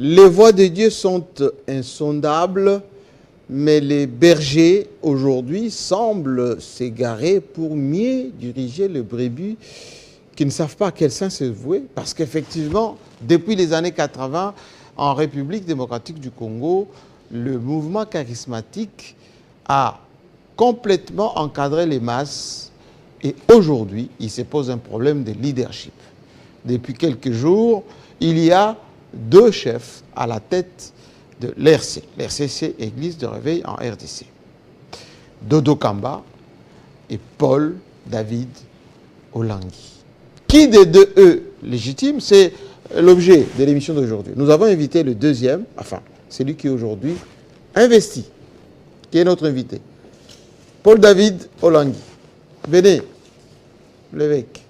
Les voies de Dieu sont insondables, mais les bergers aujourd'hui semblent s'égarer pour mieux diriger le brebis qui ne savent pas à quel sein se vouer, parce qu'effectivement, depuis les années 80, en République démocratique du Congo, le mouvement charismatique a complètement encadré les masses et aujourd'hui, il se pose un problème de leadership. Depuis quelques jours, il y a 2 chefs à la tête de l'RC. L'RCC, Église de Réveil en RDC. Dodo Kamba et Paul David Olangui. Qui des deux eux légitime? C'est l'objet de l'émission d'aujourd'hui. Nous avons invité le deuxième, enfin, celui qui est aujourd'hui investi, qui est notre invité. Paul David Olangui. Venez, l'évêque.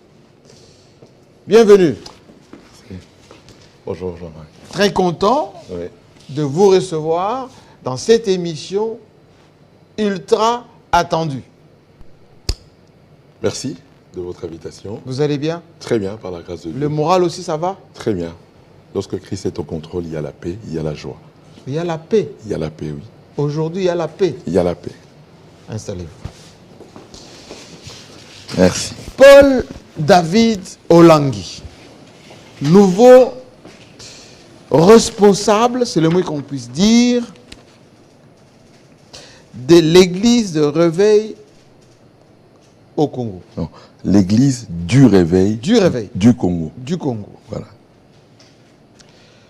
Bienvenue. Bonjour Jean-Marc. Très content de vous recevoir dans cette émission ultra attendue. Merci de votre invitation. Vous allez bien? Très bien, par la grâce de Dieu. Le moral aussi, ça va? Très bien. Lorsque Christ est au contrôle, il y a la paix, il y a la joie. Il y a la paix. Il y a la paix, oui. Aujourd'hui, il y a la paix. Il y a la paix. Installez-vous. Merci. Paul David Olangui, nouveau responsable, c'est le moins qu'on puisse dire, de l'église de Réveil au Congo. Non, l'église du Réveil. Du Réveil. Du Congo. Du Congo. Voilà.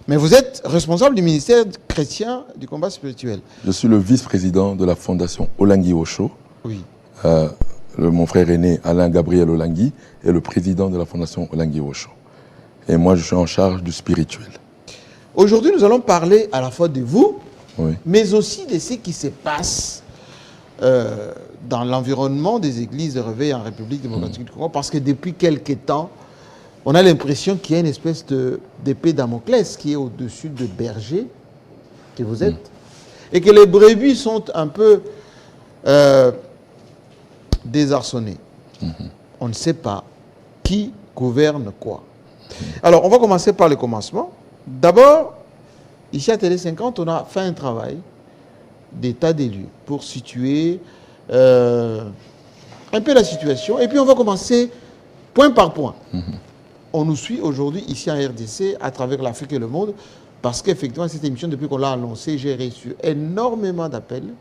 Mais vous êtes responsable du ministère chrétien du combat spirituel. Je suis le vice-président de la fondation Olangui Osho. Oui. Mon frère aîné Alain Gabriel Olangui est le président de la fondation Olangui Osho. Et moi, je suis en charge du spirituel. Aujourd'hui, nous allons parler à la fois de vous, Oui. mais aussi de ce qui se passe dans l'environnement des églises de Réveil en République démocratique du Congo, parce que depuis quelques temps, on a l'impression qu'il y a une espèce d'épée Damoclès qui est au-dessus de berger que vous êtes, et que les brebis sont un peu désarçonnées. On ne sait pas qui gouverne quoi. Alors, on va commencer par le commencement. D'abord, ici à Télé 50, on a fait un travail d'état des lieux pour situer un peu la situation. Et puis, on va commencer point par point. On nous suit aujourd'hui ici en RDC à travers l'Afrique et le monde parce qu'effectivement, cette émission, depuis qu'on l'a annoncée, j'ai reçu énormément d'appels,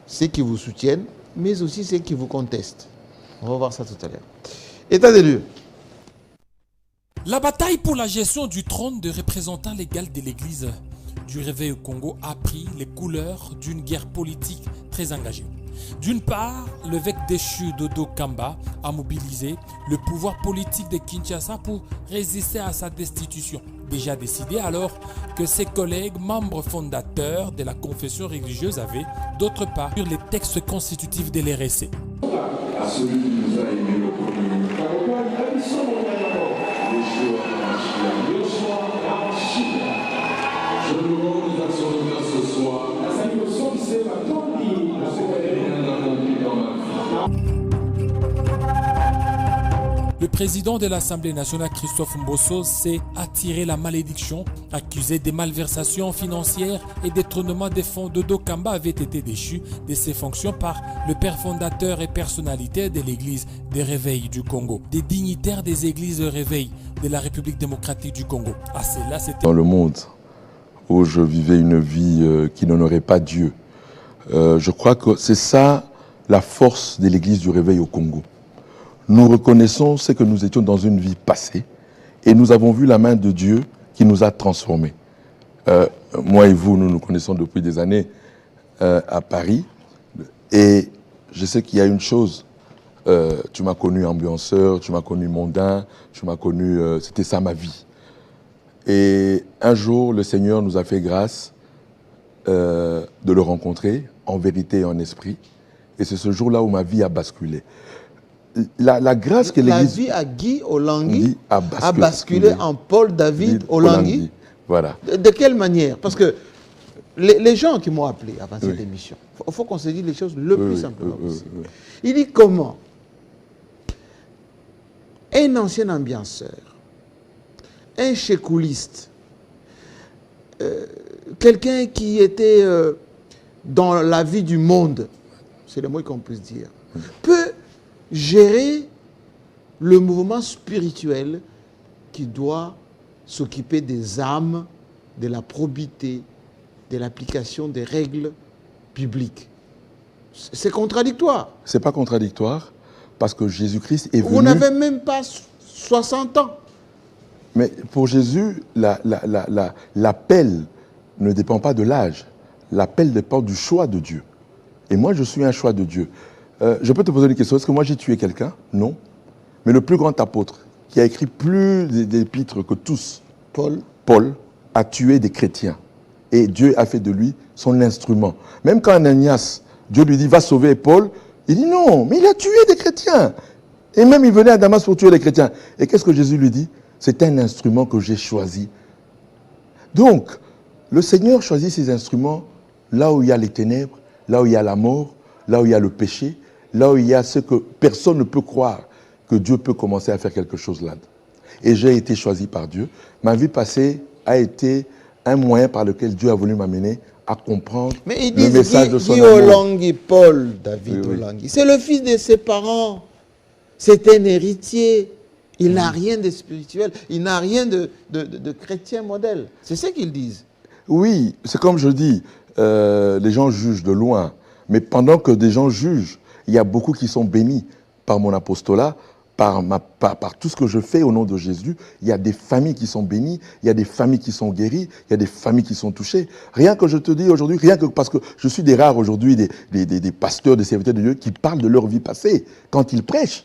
ceux qui vous soutiennent, mais aussi ceux qui vous contestent. On va voir ça tout à l'heure. État des lieux. La bataille pour la gestion du trône de représentant légal de l'Église du Réveil au Congo a pris les couleurs d'une guerre politique très engagée. D'une part, l'évêque déchu Dodo Kamba a mobilisé le pouvoir politique de Kinshasa pour résister à sa destitution, déjà décidé alors que ses collègues membres fondateurs de la confession religieuse avaient, d'autre part, sur les textes constitutifs de l'RSC. À celui qui nous a aimés le premier. Je nous rends les actions de grâce ce soir. Le président de l'Assemblée nationale, Christophe Mbosso, s'est attiré la malédiction, accusé de malversations financières et détournement des fonds. Dodo Kamba avait été déchu de ses fonctions par le père fondateur et personnalité de l'église des Réveils du Congo, des dignitaires des églises de Réveil de la République démocratique du Congo. Ah, cela, c'était... Dans le monde où je vivais une vie qui n'honorait pas Dieu, je crois que c'est ça la force de l'église du Réveil au Congo. Nous reconnaissons ce que nous étions dans une vie passée et nous avons vu la main de Dieu qui nous a transformés. Moi et vous, nous nous connaissons depuis des années à Paris et je sais qu'il y a une chose, tu m'as connu ambianceur, tu m'as connu mondain, tu m'as connu, c'était ça ma vie. Et un jour, le Seigneur nous a fait grâce de le rencontrer en vérité et en esprit et c'est ce jour-là où ma vie a basculé. La grâce que l'Église... La vie à Guy Olangui a basculé en Paul David Olangui. Voilà. De quelle manière? Parce que les gens qui m'ont appelé avant cette émission, il faut qu'on se dise les choses le plus simplement possible. Il dit comment un ancien ambianceur, un chécouliste, quelqu'un qui était dans la vie du monde, c'est le moins qu'on puisse dire, peut gérer le mouvement spirituel qui doit s'occuper des âmes, de la probité, de l'application des règles publiques. C'est contradictoire. C'est pas contradictoire parce que Jésus-Christ est venu... Vous n'avez même pas 60 ans. Mais pour Jésus, l'appel ne dépend pas de l'âge. L'appel dépend du choix de Dieu. Et moi, je suis un choix de Dieu. Je peux te poser une question. Est-ce que moi, j'ai tué quelqu'un? Non. Mais le plus grand apôtre, qui a écrit plus d'épîtres que tous, Paul, a tué des chrétiens. Et Dieu a fait de lui son instrument. Même quand Ananias, Dieu lui dit, va sauver Paul, il dit non, mais il a tué des chrétiens. Et même il venait à Damas pour tuer les chrétiens. Et qu'est-ce que Jésus lui dit? C'est un instrument que j'ai choisi. Donc, le Seigneur choisit ses instruments là où il y a les ténèbres, là où il y a la mort, là où il y a le péché, là où il y a ce que personne ne peut croire que Dieu peut commencer à faire quelque chose là. Et j'ai été choisi par Dieu. Ma vie passée a été un moyen par lequel Dieu a voulu m'amener à comprendre le message de son amour. Olangui, Paul David Olangui, c'est le fils de ses parents. C'est un héritier. Il n'a rien de spirituel. Il n'a rien de chrétien modèle. C'est ce qu'ils disent. Oui, c'est comme je dis, les gens jugent de loin. Mais pendant que des gens jugent, il y a beaucoup qui sont bénis par mon apostolat, par tout ce que je fais au nom de Jésus. Il y a des familles qui sont bénies, il y a des familles qui sont guéries, il y a des familles qui sont touchées. Rien que je te dis aujourd'hui, rien que parce que je suis des rares aujourd'hui, des pasteurs, des serviteurs de Dieu qui parlent de leur vie passée quand ils prêchent.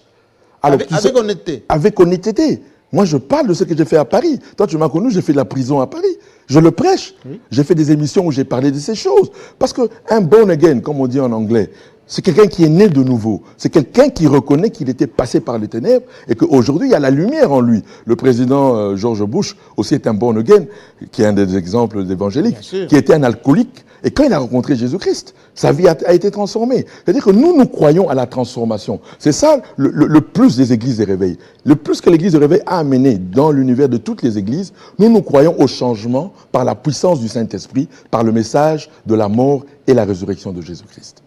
Alors, avec honnêteté. Avec honnêteté. Moi, je parle de ce que j'ai fait à Paris. Toi, tu m'as connu, j'ai fait de la prison à Paris. Je le prêche. Oui. J'ai fait des émissions où j'ai parlé de ces choses. Parce qu'un born again, comme on dit en anglais, c'est quelqu'un qui est né de nouveau. C'est quelqu'un qui reconnaît qu'il était passé par les ténèbres et qu'aujourd'hui, il y a la lumière en lui. Le président George Bush aussi est un born again, qui est un des exemples d'évangéliques, qui était un alcoolique. Et quand il a rencontré Jésus-Christ, sa vie a été transformée. C'est-à-dire que nous croyons à la transformation. C'est ça le plus des églises des réveils. Le plus que l'église de réveil a amené dans l'univers de toutes les églises, nous croyons au changement par la puissance du Saint-Esprit, par le message de la mort et la résurrection de Jésus-Christ.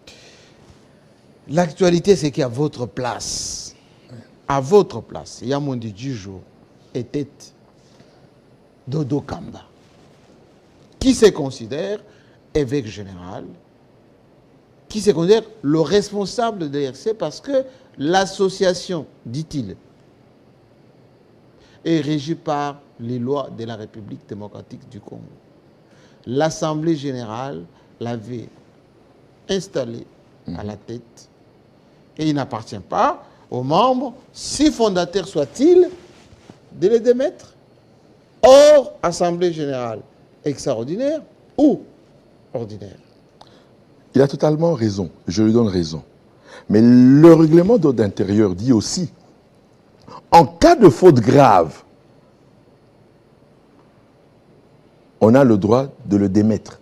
L'actualité, c'est qu'à votre place, Yamondi du jour était Dodo Kamba, qui se considère évêque général, qui se considère le responsable de l'ERC parce que l'association, dit-il, est régie par les lois de la République démocratique du Congo. L'Assemblée générale l'avait installé à la tête et il n'appartient pas aux membres, si fondateurs soient-ils, de les démettre. Hors Assemblée générale extraordinaire ou ordinaire. Il a totalement raison, je lui donne raison. Mais le règlement d'ordre intérieur dit aussi, en cas de faute grave, on a le droit de le démettre.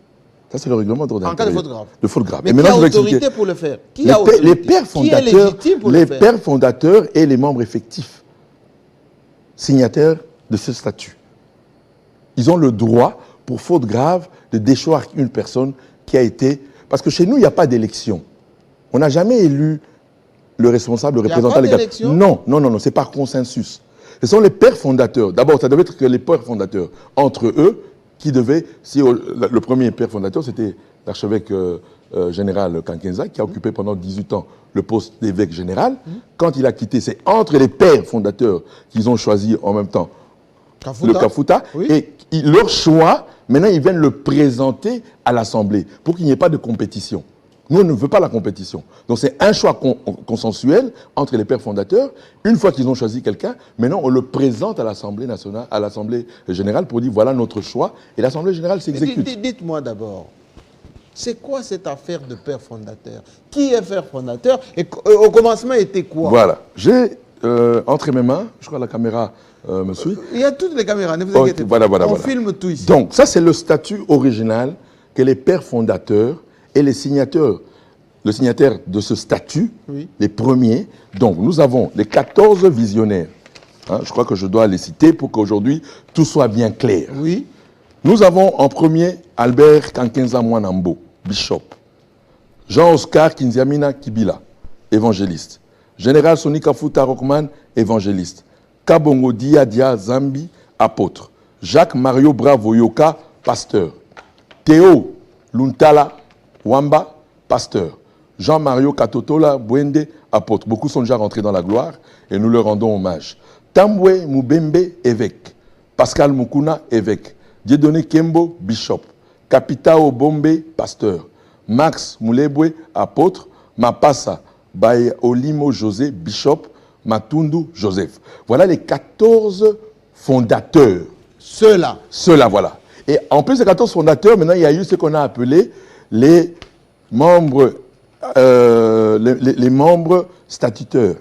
Ça, c'est le règlement d'ordre intérieur. En cas de faute grave. De faute grave. Mais qui a autorité pour le faire? Qui a autorité? Les pères fondateurs, qui est légitime pour le faire? Les pères fondateurs et les membres effectifs, signataires de ce statut. Ils ont le droit, pour faute grave, de déchoir une personne qui a été... Parce que chez nous, il n'y a pas d'élection. On n'a jamais élu le responsable, le représentant légal. Non, c'est par consensus. Ce sont les pères fondateurs. D'abord, ça devait être que les pères fondateurs, entre eux, qui devaient... Si le premier père fondateur, c'était l'archevêque général Kankenza, qui a occupé pendant 18 ans le poste d'évêque général. Quand il a quitté, c'est entre les pères fondateurs qu'ils ont choisi en même temps le Kafuta. Oui. Et leur choix, maintenant, ils viennent le présenter à l'Assemblée pour qu'il n'y ait pas de compétition. Nous, on ne veut pas la compétition. Donc, c'est un choix consensuel entre les pères fondateurs. Une fois qu'ils ont choisi quelqu'un, maintenant, on le présente à l'Assemblée nationale, à l'Assemblée générale pour dire, voilà notre choix. Et l'Assemblée générale s'exécute. Dites-moi d'abord, c'est quoi cette affaire de père fondateur? Qui est père fondateur? Et au commencement, était quoi? Voilà. J'ai entre mes mains, je crois que la caméra me suit. Il y a toutes les caméras, ne vous inquiétez pas. On filme tout ici. Donc, ça, c'est le statut original que les pères fondateurs et les signataires, le signataire de ce statut, oui, les premiers. Donc, nous avons les 14 visionnaires. Hein, je crois que je dois les citer pour qu'aujourd'hui, tout soit bien clair. Oui. Nous avons en premier Albert Kankenza Mwanambo, bishop. Jean-Oscar Kinziamina Kibila, évangéliste. Général Sonika Futa Rockman, évangéliste. Kabongo Dia Dia Zambi, apôtre. Jacques Mario Bravo Yoka, pasteur. Théo Luntala Wamba, pasteur. Jean-Mario Katotola Bwende, apôtre. Beaucoup sont déjà rentrés dans la gloire et nous leur rendons hommage. Tambwe Mubembe, évêque. Pascal Mukuna, évêque. Dieudonné Kembo, bishop. Kapitao Bombe, pasteur. Max Moulebwe, apôtre. Mapassa Baye Olimo José, bishop. Matundu Joseph. Voilà les 14 fondateurs. Ceux-là. Ceux-là, voilà. Et en plus des 14 fondateurs, maintenant, il y a eu ce qu'on a appelé les membres, les membres statutaires.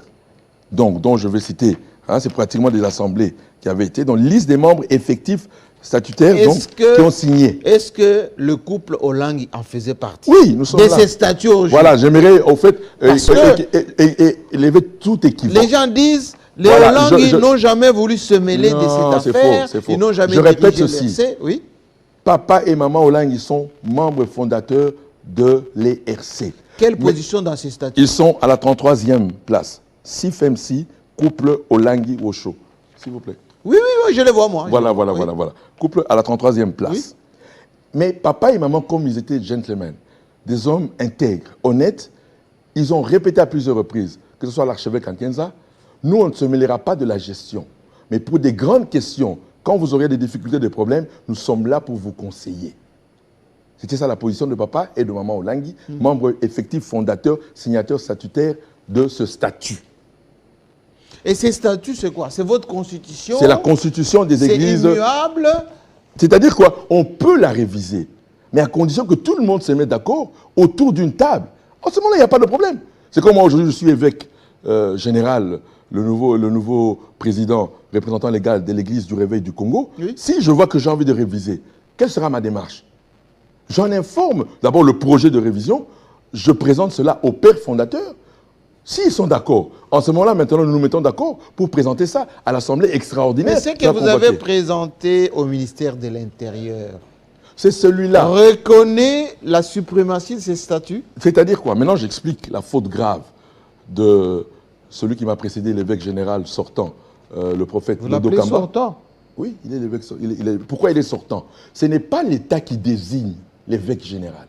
Donc, dont je vais citer, hein, c'est pratiquement des assemblées qui avaient été dans la liste des membres effectifs statutaires donc, qui ont signé. Est-ce que le couple Olangi en faisait partie? Oui, nous sommes de là. ces statuts aujourd'hui. Voilà, j'aimerais au fait élever tout équivoque. Les gens disent, les Voilà, Olangi n'ont jamais voulu se mêler de cette affaire. C'est faux. Ils n'ont jamais je répète dirigé ceci. l'ERC. Oui. Papa et maman Olangi sont membres fondateurs de l'ERC. Quelle position dans ces statuts? Ils sont à la 33e place. CFMC, couple Olangi Wosho. S'il vous plaît. Oui, je les vois, moi. Voilà. Oui. Couple à la 33e place. Oui. Mais papa et maman, comme ils étaient gentlemen, des hommes intègres, honnêtes, ils ont répété à plusieurs reprises, que ce soit l'archevêque Kankenza, nous, on ne se mêlera pas de la gestion. Mais pour des grandes questions, quand vous aurez des difficultés, des problèmes, nous sommes là pour vous conseiller. C'était ça la position de papa et de maman Olangi, membres effectifs, fondateurs, signataires statutaires de ce statut. Et ces statuts, c'est quoi? C'est votre constitution? C'est la constitution des églises. C'est immuable? C'est-à-dire quoi? On peut la réviser, mais à condition que tout le monde se mette d'accord autour d'une table. En ce moment-là, il n'y a pas de problème. C'est comme moi, aujourd'hui, je suis évêque général, le nouveau président, représentant légal de l'église du Réveil du Congo. Oui. Si je vois que j'ai envie de réviser, quelle sera ma démarche? J'en informe d'abord le projet de révision, je présente cela au père fondateur. S'ils sont d'accord, en ce moment-là, maintenant, nous nous mettons d'accord pour présenter ça à l'Assemblée extraordinaire. Mais c'est que vous avez présenté au ministère de l'Intérieur. C'est celui-là. Reconnaît la suprématie de ces statuts? C'est-à-dire quoi? Maintenant, j'explique la faute grave de celui qui m'a précédé, l'évêque général sortant, le prophète Lodo Kamba. Sortant? Oui, il est l'évêque. Pourquoi il est sortant? Ce n'est pas l'État qui désigne l'évêque général.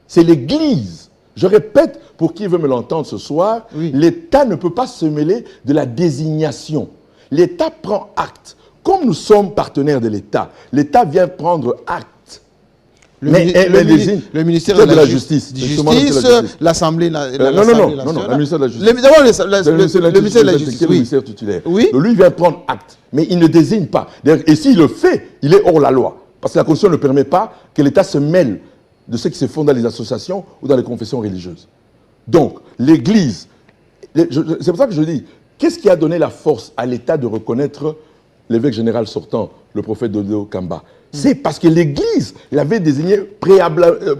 C'est l'Église. Je répète, pour qui veut me l'entendre ce soir, oui. L'État ne peut pas se mêler de la désignation. L'État prend acte. Comme nous sommes partenaires de l'État, l'État vient prendre acte. Le ministère de la Justice, l'Assemblée nationale. Non, le ministère de la Justice. Le ministère de la Justice, le ministère tutelaire. Oui. Donc, lui vient prendre acte, mais il ne désigne pas. Et s'il le fait, il est hors la loi. Parce que la Constitution ne permet pas que l'État se mêle de ce qui se font dans les associations ou dans les confessions religieuses. Donc, l'Église, c'est pour ça que je dis, qu'est-ce qui a donné la force à l'État de reconnaître l'évêque général sortant, le prophète Lodo Kamba? C'est parce que l'Église l'avait désigné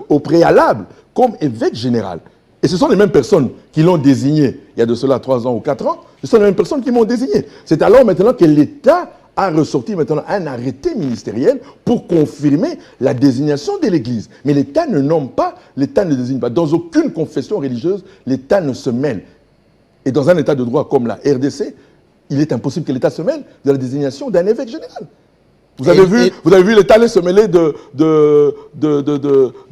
au préalable comme évêque général. Et ce sont les mêmes personnes qui l'ont désigné il y a de cela 3 ans ou 4 ans. Ce sont les mêmes personnes qui m'ont désigné. C'est alors maintenant que l'État a ressorti maintenant un arrêté ministériel pour confirmer la désignation de l'Église. Mais l'État ne nomme pas, l'État ne désigne pas. Dans aucune confession religieuse, l'État ne se mêle. Et dans un État de droit comme la RDC, il est impossible que l'État se mêle de la désignation d'un évêque général. Vous avez vu l'État aller se mêler de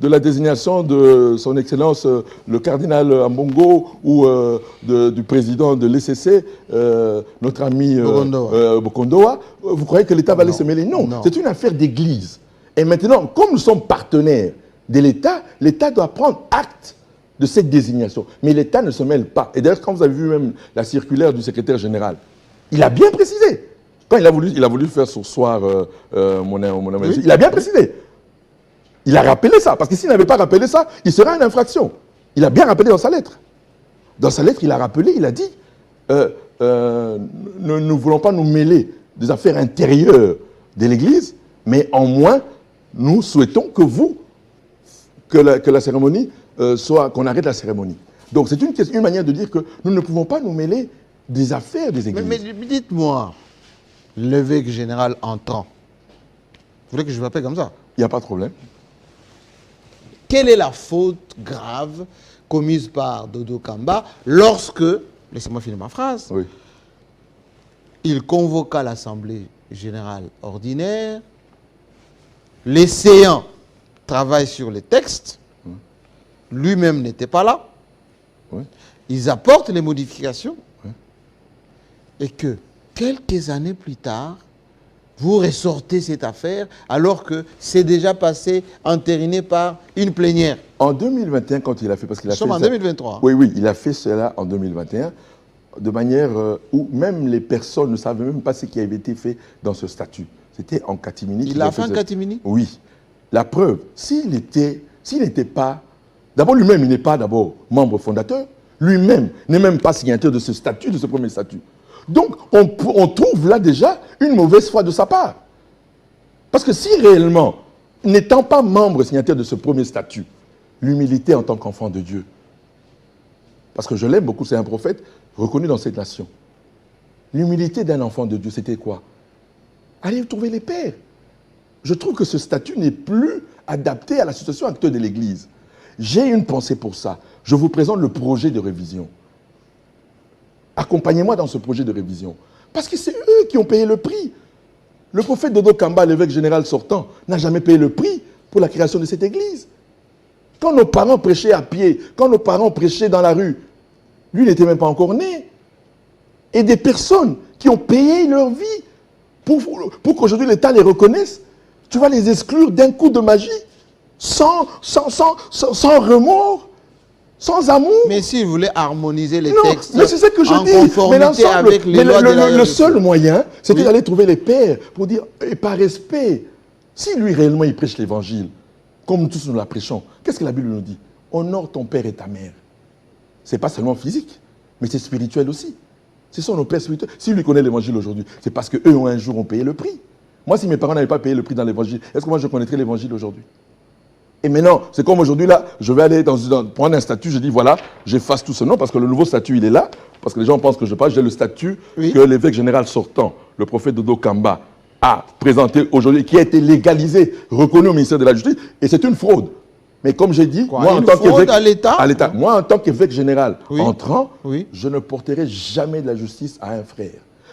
la désignation de son Excellence le cardinal Ambongo ou du président de l'ECC, notre ami Bokondoa. Vous croyez que l'État va aller se mêler? Non. C'est une affaire d'église. Et maintenant, comme nous sommes partenaires de l'État, l'État doit prendre acte de cette désignation. Mais l'État ne se mêle pas. Et d'ailleurs, quand vous avez vu même la circulaire du secrétaire général, il a bien précisé. Quand il a voulu faire sursoir oui. Il a bien précisé. Il a rappelé ça. Parce que s'il n'avait pas rappelé ça, il serait en infraction. Il a bien rappelé dans sa lettre. Dans sa lettre, il a rappelé, il a dit nous ne voulons pas nous mêler des affaires intérieures de l'Église, mais en moins, nous souhaitons que la cérémonie qu'on arrête la cérémonie. Donc c'est une manière de dire que nous ne pouvons pas nous mêler des affaires des églises. Mais dites-moi, l'évêque général entrant, voulez que je vous appelle comme ça? Il n'y a pas de problème. Quelle est la faute grave commise par Dodo Kamba lorsque, laissez-moi finir ma phrase, Oui. il convoqua l'Assemblée générale ordinaire, les séants travaillent sur les textes, lui-même n'était pas là, Oui. ils apportent les modifications, et que quelques années plus tard, vous ressortez cette affaire alors que c'est déjà passé, entériné par une plénière. En 2021, quand il a fait... Parce qu'il a Nous sommes fait en ça- 2023. Oui, oui, il a fait cela en 2021, de manière où même les personnes ne savaient même pas ce qui avait été fait dans ce statut. C'était en catimini. Il a fait en catimini? Oui. La preuve, s'il n'était pas... D'abord, lui-même, il n'est pas d'abord membre fondateur. Lui-même n'est même pas signataire de ce statut, de ce premier statut. Donc, on trouve là déjà une mauvaise foi de sa part. Parce que si réellement, n'étant pas membre signataire de ce premier statut, l'humilité en tant qu'enfant de Dieu, parce que je l'aime beaucoup, c'est un prophète reconnu dans cette nation. L'humilité d'un enfant de Dieu, c'était quoi? Aller trouver les pères. Je trouve que ce statut n'est plus adapté à la situation actuelle de l'Église. J'ai une pensée pour ça. Je vous présente le projet de révision. Accompagnez-moi dans ce projet de révision. Parce que c'est eux qui ont payé le prix. Le prophète Dodo Kamba, l'évêque général sortant, n'a jamais payé le prix pour la création de cette église. Quand nos parents prêchaient à pied, quand nos parents prêchaient dans la rue, lui n'était même pas encore né. Et des personnes qui ont payé leur vie pour qu'aujourd'hui l'État les reconnaisse, tu vas les exclure d'un coup de magie, sans remords, sans amour. Mais s'il voulait harmoniser les Non, textes mais c'est ça que je en dis. conformité Mais l'ensemble, avec les mais lois de la le seul moyen, c'était Oui. d'aller trouver les pères pour dire, et par respect, si lui réellement il prêche l'évangile, comme tous nous la prêchons, qu'est-ce que la Bible nous dit? Honore ton père et ta mère. Ce n'est pas seulement physique, mais c'est spirituel aussi. Ce sont nos pères spirituels. Si lui connaît l'évangile aujourd'hui, c'est parce qu'eux un jour ont payé le prix. Moi, si mes parents n'avaient pas payé le prix dans l'évangile, est-ce que moi je connaîtrais l'évangile aujourd'hui? Et maintenant, c'est comme aujourd'hui, là, je vais aller prendre un statut, je dis, voilà, j'efface tout ce nom, parce que le nouveau statut, il est là, parce que les gens pensent que je parle, j'ai le statut que l'évêque général sortant, le prophète Dodo Kamba, a présenté aujourd'hui, qui a été légalisé, reconnu au ministère de la Justice, et c'est une fraude. Mais comme j'ai dit, moi, en tant qu'évêque... à l'État? Moi, en tant qu'évêque général entrant, Oui. je ne porterai jamais de la justice à un frère.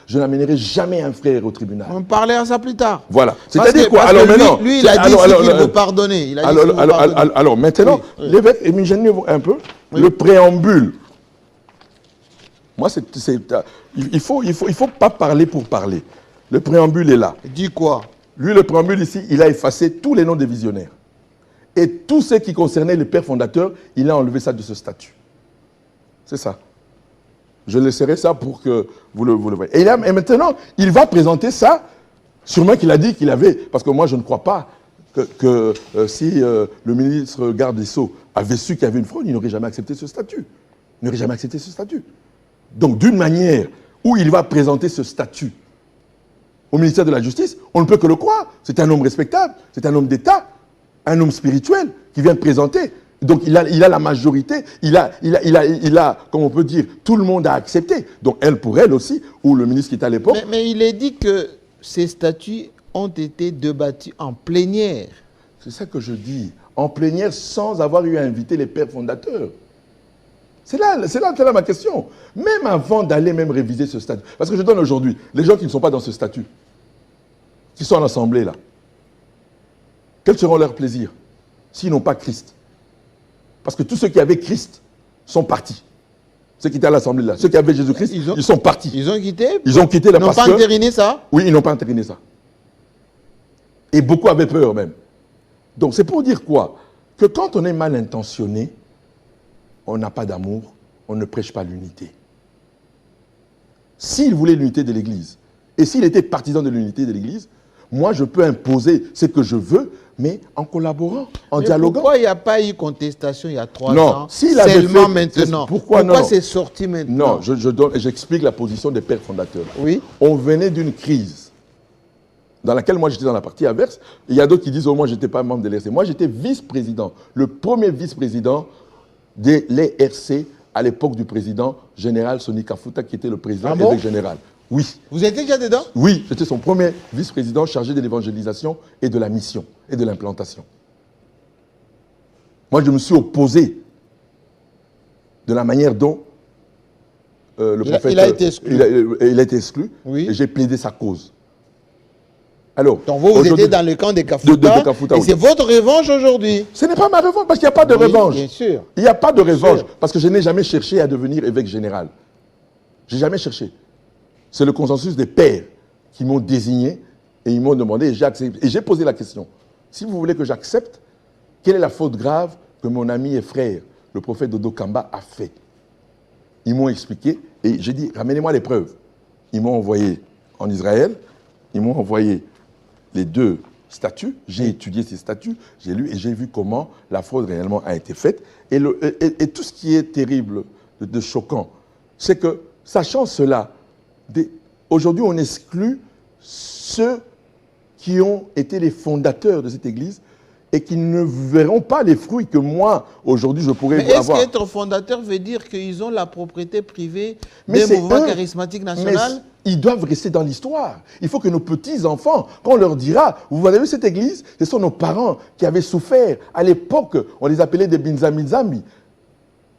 Je n'amènerai jamais un frère au tribunal. On parlait à ça plus tard. Voilà. Parce C'est-à-dire que- quoi? parce Alors que maintenant... lui, il a dit qu'il veut pardonner. Il a dit qu'il veut pardonner. Alors maintenant, Oui, oui. l'évêque, et gênez-vous un peu, le préambule. Moi, il faut pas parler pour parler. Le préambule est là. Il dit quoi? Lui, le préambule ici, il a effacé tous les noms des visionnaires. Et tout ce qui concernait le père fondateur, il a enlevé ça de ce statut. C'est ça. Je laisserai ça pour que vous le voyez. Et maintenant, il va présenter ça, sûrement qu'il a dit qu'il avait, parce que moi je ne crois pas que si le ministre garde des Sceaux avait su qu'il y avait une fraude, il n'aurait jamais accepté ce statut. Il n'aurait jamais accepté ce statut. Donc d'une manière où il va présenter ce statut au ministère de la Justice, on ne peut que le croire. C'est un homme respectable, c'est un homme d'État, un homme spirituel qui vient présenter. Donc il a la majorité, il a, comme on peut dire, tout le monde a accepté. Donc elle pour elle aussi, ou le ministre qui était à l'époque. Mais il est dit que ces statuts ont été débattus en plénière. C'est ça que je dis, en plénière sans avoir eu à inviter les pères fondateurs. C'est là ma question. Même avant d'aller même réviser ce statut. Parce que je donne aujourd'hui, les gens qui ne sont pas dans ce statut, qui sont en assemblée là, quels seront leurs plaisirs s'ils n'ont pas Christ? Parce que tous ceux qui avaient Christ sont partis. Ceux qui étaient à l'Assemblée là, ceux qui avaient Jésus-Christ, ils sont partis. Ils ont quitté? Ils ont quitté la Ils n'ont pas entériné ça? Oui, ils n'ont pas entériné ça. Et beaucoup avaient peur même. Donc c'est pour dire quoi? Que quand on est mal intentionné, on n'a pas d'amour, on ne prêche pas l'unité. S'il voulait l'unité de l'Église, et s'il était partisan de l'unité de l'Église, moi je peux imposer ce que je veux, mais en collaborant, en dialoguant. Pourquoi il n'y a pas eu contestation il y a 3 Non, ans, s'il avait seulement fait- maintenant? Pourquoi non? c'est sorti maintenant? Non, j'explique la position des pères fondateurs. Oui. On venait d'une crise dans laquelle moi j'étais dans la partie adverse. Il y a d'autres qui disent, oh moi je n'étais pas membre de l'ERC. Moi j'étais vice-président, le premier vice-président de l'ERC à l'époque du président général Soni Kafuta qui était le président évêque général. Oui. Vous étiez déjà dedans? Oui, j'étais son premier vice-président chargé de l'évangélisation et de la mission et de l'implantation. Moi, je me suis opposé de la manière dont le prophète... Il a été exclu. Il a été exclu, Oui. et j'ai plaidé sa cause. Alors, Donc vous étiez dans le camp des Kafuta, de Kafuta, et oui. c'est votre revanche aujourd'hui. Ce n'est pas ma revanche, parce qu'il n'y a pas de Oui, revanche. bien sûr. Il n'y a pas de revanche, sûr. parce que je n'ai jamais cherché à devenir évêque général. Je n'ai jamais cherché. C'est le consensus des pères qui m'ont désigné et ils m'ont demandé, et j'ai accepté. Et j'ai posé la question, si vous voulez que j'accepte, quelle est la faute grave que mon ami et frère, le prophète Dodo Kamba, a fait? Ils m'ont expliqué, et j'ai dit, ramenez-moi les preuves. Ils m'ont envoyé en Israël, ils m'ont envoyé les 2 statuts, j'ai étudié ces statuts, j'ai lu et j'ai vu comment la fraude réellement a été faite. Et tout ce qui est terrible, de choquant, c'est que, sachant cela, aujourd'hui on exclut ceux qui ont été les fondateurs de cette église et qui ne verront pas les fruits que moi, aujourd'hui, je pourrais Mais avoir. est-ce qu'être fondateur veut dire qu'ils ont la propriété privée Mais des c'est mouvements eux. charismatiques Mais nationaux? ils doivent rester dans l'histoire. Il faut que nos petits-enfants, quand on leur dira, vous avez vu cette église, ce sont nos parents qui avaient souffert. À l'époque, on les appelait des binzamizami,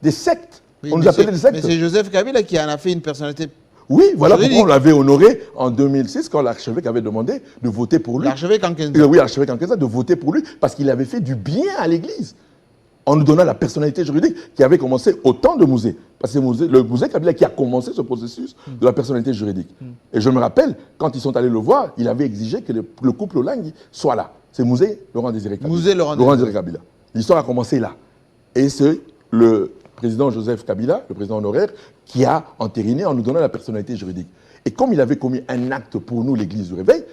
des sectes. Oui, on mais les appelait des sectes. Mais c'est Joseph Kabila qui en a fait une personnalité. Oui, voilà juridique. pourquoi on l'avait honoré en 2006 quand l'archevêque avait demandé de voter pour lui. L'archevêque en 15 ans. Oui, l'archevêque en 15 ans, de voter pour lui parce qu'il avait fait du bien à l'église en nous donnant la personnalité juridique qui avait commencé au temps de Mouzé. Parce que c'est le Mouzé Kabila qui a commencé ce processus de la personnalité juridique. Et je me rappelle, quand ils sont allés le voir, il avait exigé que le couple Olangi soit là. C'est Mouzé Laurent Désiré Kabila. Mouzé Laurent Désiré Kabila. L'histoire a commencé là. Et c'est le président Joseph Kabila, le président honoraire, qui a entériné en nous donnant la personnalité juridique. Et comme il avait commis un acte pour nous, l'Église du Réveil,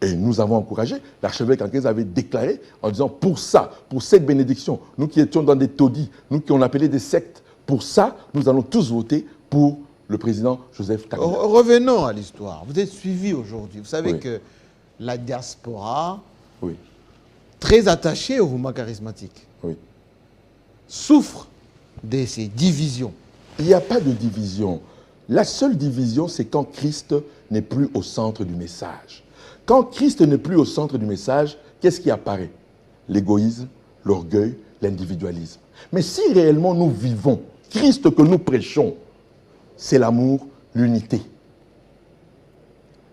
et nous avons encouragé, l'archevêque en 15 avait déclaré en disant, pour ça, pour cette bénédiction, nous qui étions dans des taudis, nous qui on appelait des sectes, pour ça, nous allons tous voter pour le président Joseph Kabila. Revenons à l'histoire. Vous êtes suivi aujourd'hui. Vous savez Oui. que la diaspora, Oui, très attachée au mouvement charismatique, oui. souffre de ces divisions. Il n'y a pas de division. La seule division, c'est quand Christ n'est plus au centre du message. Quand Christ n'est plus au centre du message, qu'est-ce qui apparaît? L'égoïsme, l'orgueil, l'individualisme. Mais si réellement nous vivons Christ que nous prêchons, c'est l'amour, l'unité.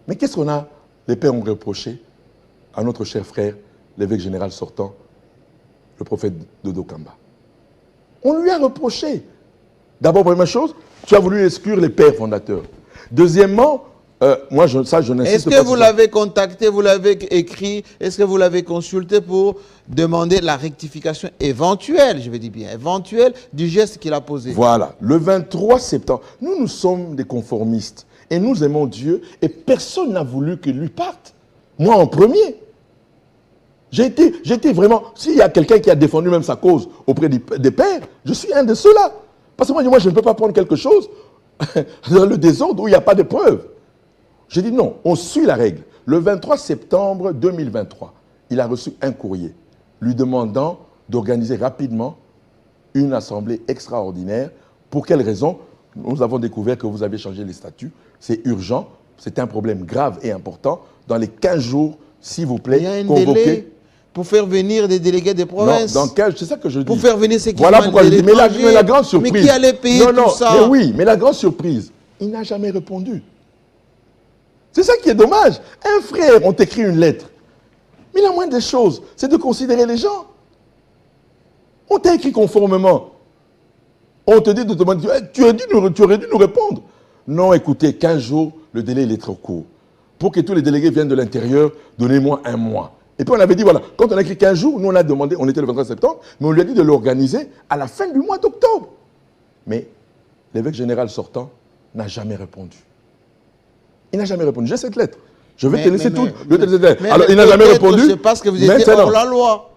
Mais qu'est-ce qu'on a, les pères ont reproché à notre cher frère, l'évêque général sortant, le prophète Dodo Kamba? On lui a reproché. D'abord, première chose, tu as voulu exclure les pères fondateurs. Deuxièmement, moi, je n'insiste pas. Est-ce que vous l'avez contacté, vous l'avez écrit, est-ce que vous l'avez consulté pour demander la rectification éventuelle, je vais dire bien éventuelle, du geste qu'il a posé? Voilà, le 23 septembre, nous sommes des conformistes et nous aimons Dieu et personne n'a voulu qu'il lui parte. Moi en premier. J'ai été vraiment, s'il y a quelqu'un qui a défendu même sa cause auprès des pères, je suis un de ceux-là. Parce que moi, je ne peux pas prendre quelque chose dans le désordre où il n'y a pas de preuves. J'ai dit non, on suit la règle. Le 23 septembre 2023, il a reçu un courrier lui demandant d'organiser rapidement une assemblée extraordinaire. Pour quelle raison? Nous avons découvert que vous avez changé les statuts. C'est urgent, c'est un problème grave et important. Dans les 15 jours, s'il vous plaît, Il y a un convoquez. délai pour faire venir des délégués des provinces. Non, dans 15, c'est ça que je dis. Pour faire venir ces qui Voilà pourquoi je dis, mais la grande surprise. Mais qui allait payer tout ça? Mais oui, mais la grande surprise, il n'a jamais répondu. C'est ça qui est dommage. Un frère, on t'écrit une lettre. Mais la moindre des choses, c'est de considérer les gens. On t'a écrit conformément. On te dit de demander, tu aurais dû nous répondre. Non, écoutez, 15 jours, le délai il est trop court. Pour que tous les délégués viennent de l'intérieur, donnez-moi un mois. Et puis on avait dit, voilà, quand on a écrit 15 jours, nous on a demandé, on était le 23 septembre, mais on lui a dit de l'organiser à la fin du mois d'octobre. Mais l'évêque général sortant n'a jamais répondu. Il n'a jamais répondu. J'ai cette lettre. Je vais te laisser toute. Alors, il n'a jamais répondu. C'est parce que vous étiez hors la loi.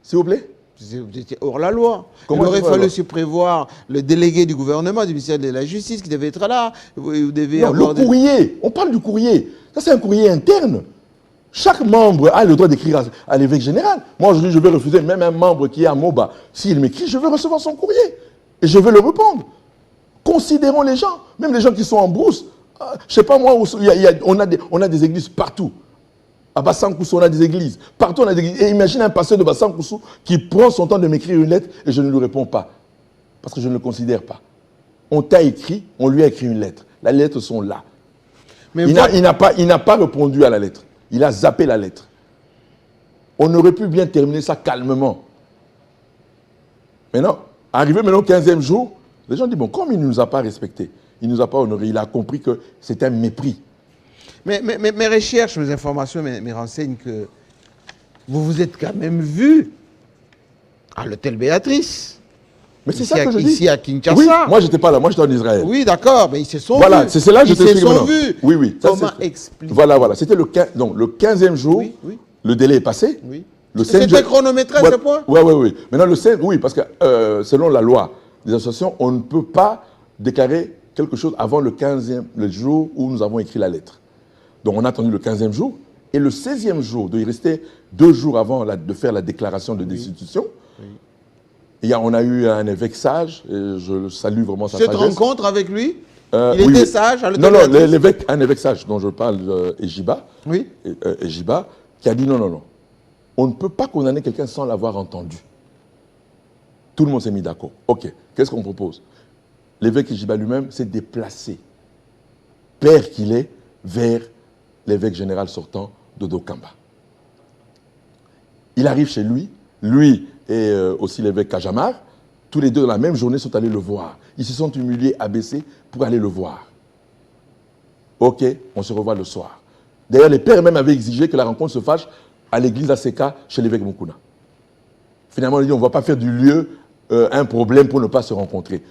S'il vous plaît? Vous étiez hors la loi. Comment il aurait hors la fallu loi? se prévoir le délégué du gouvernement, du ministère de la Justice, qui devait être là. Vous devez Non, avoir le courrier. On parle du courrier. Ça, c'est un courrier interne. Chaque membre a le droit d'écrire à l'évêque général. Moi, aujourd'hui, je vais refuser même un membre qui est à Moba. S'il m'écrit, je vais recevoir son courrier. Et je vais le répondre. Considérons les gens. Même les gens qui sont en brousse. Je ne sais pas moi, on a des églises partout. À Bassankoussou, on a des églises. Partout, on a des églises. Et imagine un pasteur de Bassankoussou qui prend son temps de m'écrire une lettre et je ne lui réponds pas. Parce que je ne le considère pas. On t'a écrit, on lui a écrit une lettre. Les lettres sont là. Mais Il n'a pas répondu à la lettre. Il a zappé la lettre. On aurait pu bien terminer ça calmement. Maintenant, arrivé maintenant au 15e jour, les gens disent, bon, comme il ne nous a pas respectés, il ne nous a pas honorés, il a compris que c'était un mépris. Mais mes recherches, mes informations me renseignent que vous vous êtes quand même vu à l'hôtel Béatrice. Mais c'est ça que je dis. Ici à Kinshasa. Oui, moi j'étais pas là, moi j'étais en Israël. Oui, d'accord, mais ils se sont voilà, vus. c'est là que je t'explique maintenant. Ils se sont vus. Oui, oui. Comment expliquer? Voilà. C'était le 15e jour, Oui, oui. le délai est passé. Oui. Le C'était chronométré à ce point? Oui. Maintenant, oui, parce que selon la loi des associations, on ne peut pas déclarer quelque chose avant le 15e, le jour où nous avons écrit la lettre. Donc on a attendu le 15e jour. Et le 16e jour, il restait 2 jours avant de faire la déclaration de destitution. Oui. Et on a eu un évêque sage, et je salue vraiment sa sagesse. Cette rencontre avec lui, il était sage à l'hôtel? Non, un évêque sage dont je parle, Ejiba, oui. Ejiba, qui a dit non. On ne peut pas condamner quelqu'un sans l'avoir entendu. Tout le monde s'est mis d'accord. Ok, qu'est-ce qu'on propose? L'évêque Ejiba lui-même s'est déplacé, père qu'il est, vers l'évêque général sortant Dodo Kamba. Il arrive chez lui et aussi l'évêque Kajamar, tous les deux dans la même journée sont allés le voir. Ils se sont humiliés, abaissés pour aller le voir. Ok, on se revoit le soir. D'ailleurs, les pères même avaient exigé que la rencontre se fasse à l'église Aseka chez l'évêque Mukuna. Finalement, on a dit on ne va pas faire du lieu un problème pour ne pas se rencontrer.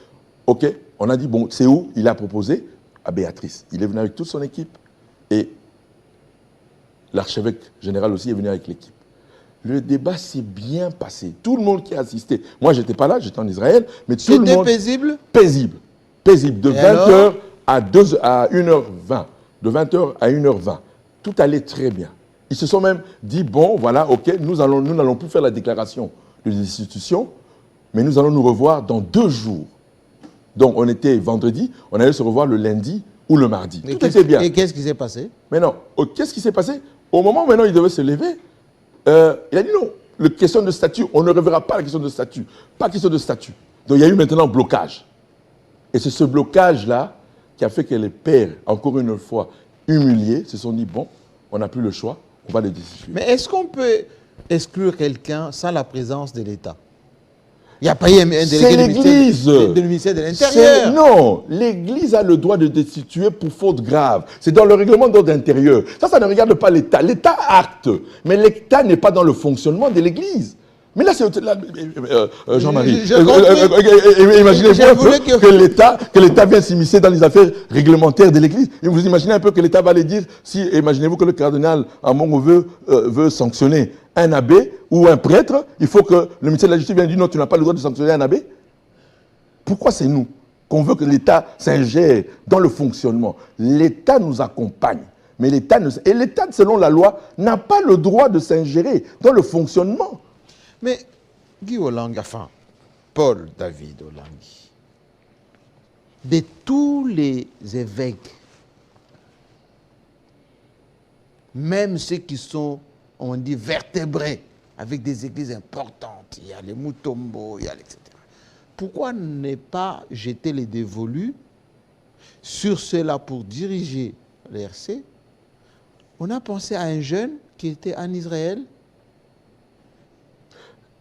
Ok, on a dit bon, c'est où? Il a proposé à Béatrice. Il est venu avec toute son équipe. Et l'archevêque général aussi est venu avec l'équipe. Le débat s'est bien passé. Tout le monde qui a assisté. Moi, je n'étais pas là, j'étais en Israël. Mais tout le monde... C'était paisible? Paisible. De 20h à 1h20. De 20h à 1h20. Tout allait très bien. Ils se sont même dit, bon, voilà, ok, nous n'allons plus faire la déclaration de destitution, mais nous allons nous revoir dans 2 jours. Donc, on était vendredi, on allait se revoir le lundi ou le mardi. Tout était bien. Et qu'est-ce qui s'est passé? Mais non, qu'est-ce qui s'est passé? Au moment où maintenant il devait se lever, il a dit non, la question de statut, on ne reverra pas la question de statut. Pas question de statut. Donc il y a eu maintenant blocage. Et c'est ce blocage-là qui a fait que les pères, encore une fois, humiliés, se sont dit, bon, on n'a plus le choix, on va les destituer. Mais est-ce qu'on peut exclure quelqu'un sans la présence de l'État? Il n'y a pas eu un délégué du ministère de l'Intérieur. Non, l'Église a le droit de destituer pour faute grave. C'est dans le règlement d'ordre intérieur. Ça ne regarde pas l'État. L'État acte, mais l'État n'est pas dans le fonctionnement de l'Église. Mais là, c'est... Jean-Marie, imaginez-vous un peu que l'État vient s'immiscer dans les affaires réglementaires de l'Église. Et vous imaginez un peu que l'État va aller dire, imaginez-vous que le cardinal Amongo veut sanctionner un abbé ou un prêtre, il faut que le ministère de la Justice vienne dire non, tu n'as pas le droit de sanctionner un abbé. Pourquoi c'est nous qu'on veut que l'État s'ingère dans le fonctionnement? L'État nous accompagne. Mais l'État, selon la loi, n'a pas le droit de s'ingérer dans le fonctionnement. Mais Guy Olang, enfin, Paul David Olangi, de tous les évêques, même ceux qui sont, on dit, vertébrés, avec des églises importantes, il y a les Mutombo, il y a etc. Pourquoi ne pas jeter les dévolus sur ceux-là pour diriger l'RC? On a pensé à un jeune qui était en Israël.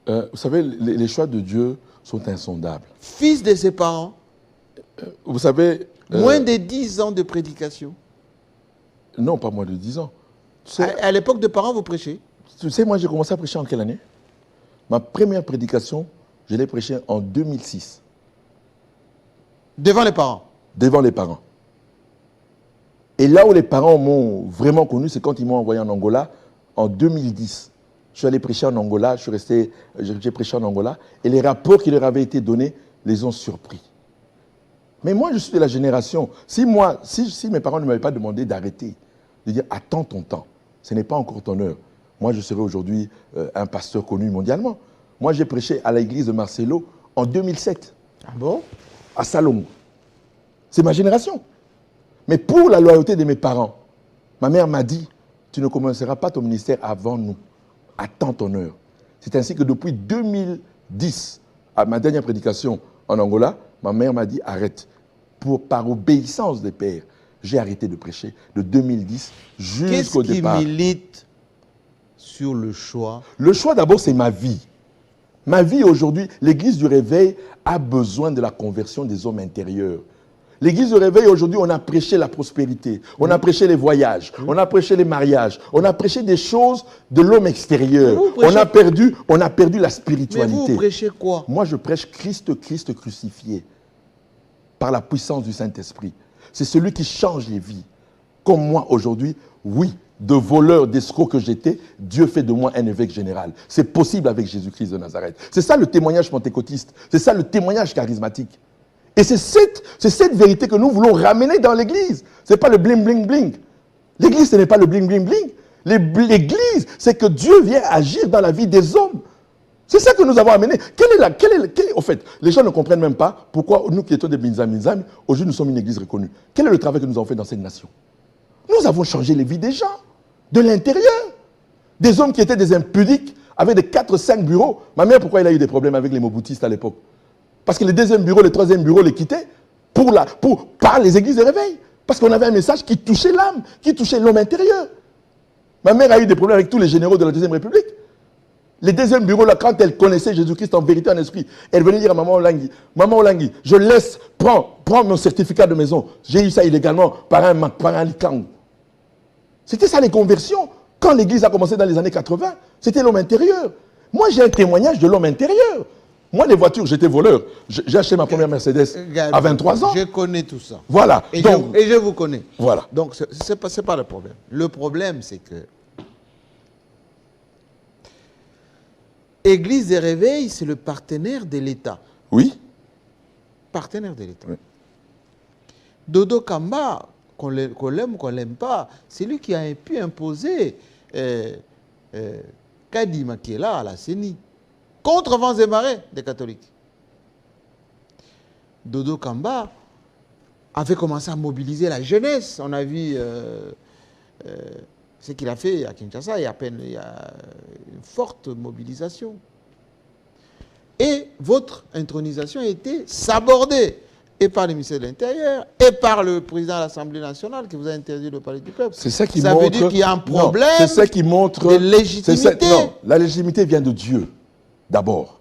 Vous savez, les choix de Dieu sont insondables. Fils de ses parents. Vous savez... moins de 10 ans de prédication. Non, pas moins de 10 ans. À l'époque de parents, vous prêchez? Tu sais, moi, j'ai commencé à prêcher en quelle année? Ma première prédication, je l'ai prêchée en 2006. Devant les parents? Devant les parents. Et là où les parents m'ont vraiment connu, c'est quand ils m'ont envoyé en Angola en 2010. Je suis allé prêcher en Angola, j'ai prêché en Angola, et les rapports qui leur avaient été donnés les ont surpris. Mais moi, je suis de la génération, si mes parents ne m'avaient pas demandé d'arrêter, de dire attends ton temps, ce n'est pas encore ton heure, moi je serais aujourd'hui un pasteur connu mondialement. Moi j'ai prêché à l'église de Marcelo en 2007. Ah bon? À Salongo. C'est ma génération. Mais pour la loyauté de mes parents, ma mère m'a dit, tu ne commenceras pas ton ministère avant nous. Attends ton heure. C'est ainsi que depuis 2010, à ma dernière prédication en Angola, ma mère m'a dit, arrête. Par obéissance des pères, j'ai arrêté de prêcher de 2010 jusqu'au départ. Qu'est-ce qui milite sur le choix? Le choix d'abord, c'est ma vie. Ma vie aujourd'hui, l'église du réveil a besoin de la conversion des hommes intérieurs. L'église du réveil aujourd'hui, on a prêché la prospérité, on a prêché les voyages, on a prêché les mariages, on a prêché des choses de l'homme extérieur. On a perdu la spiritualité. Mais vous prêchez quoi? Moi, je prêche Christ crucifié par la puissance du Saint-Esprit. C'est celui qui change les vies. Comme moi aujourd'hui, oui, de voleur, d'escroc que j'étais, Dieu fait de moi un évêque général. C'est possible avec Jésus-Christ de Nazareth. C'est ça le témoignage pentecôtiste. C'est ça le témoignage charismatique. Et c'est cette vérité que nous voulons ramener dans l'église. Ce n'est pas le bling, bling, bling. L'église, ce n'est pas le bling, bling, bling. L'église, c'est que Dieu vient agir dans la vie des hommes. C'est ça que nous avons amené. Au fait, les gens ne comprennent même pas pourquoi nous qui étions des Binzam, aujourd'hui nous sommes une église reconnue. Quel est le travail que nous avons fait dans cette nation? Nous avons changé les vies des gens, de l'intérieur. Des hommes qui étaient des impudiques, avec des 4-5 bureaux. Ma mère, pourquoi elle a eu des problèmes avec les moboutistes à l'époque? Parce que les deuxième bureaux, les troisième bureaux les quittaient par les églises de réveil. Parce qu'on avait un message qui touchait l'âme, qui touchait l'homme intérieur. Ma mère a eu des problèmes avec tous les généraux de la Deuxième République. Les deuxièmes bureaux, là, quand elle connaissait Jésus-Christ en vérité, en esprit, elle venait dire à Maman Olangui, je laisse, prends mon certificat de maison. J'ai eu ça illégalement par un licang. C'était ça les conversions. Quand l'église a commencé dans les années 80, c'était l'homme intérieur. Moi, j'ai un témoignage de l'homme intérieur. Moi, les voitures, j'étais voleur. J'ai acheté ma première Mercedes à 23 ans. Je connais tout ça. Voilà. Et je vous connais. Voilà. Donc, ce n'est pas le problème. Le problème, c'est que Église des Réveils, c'est le partenaire de l'État. Oui. Partenaire de l'État. Oui. Dodo Kamba, qu'on l'aime ou qu'on ne l'aime pas, c'est lui qui a pu imposer Kadi Makiela à la CENI, contre vents et marées des catholiques. Dodo Kamba avait commencé à mobiliser la jeunesse. On a vu ce qu'il a fait à Kinshasa, il y a une forte mobilisation. Et votre intronisation a été sabordée, et par le ministère de l'Intérieur, et par le président de l'Assemblée nationale qui vous a interdit le palais du peuple. C'est ça qui montre... veut dire qu'il y a un problème c'est ça qui montre, de légitimité. Non, la légitimité vient de Dieu, d'abord.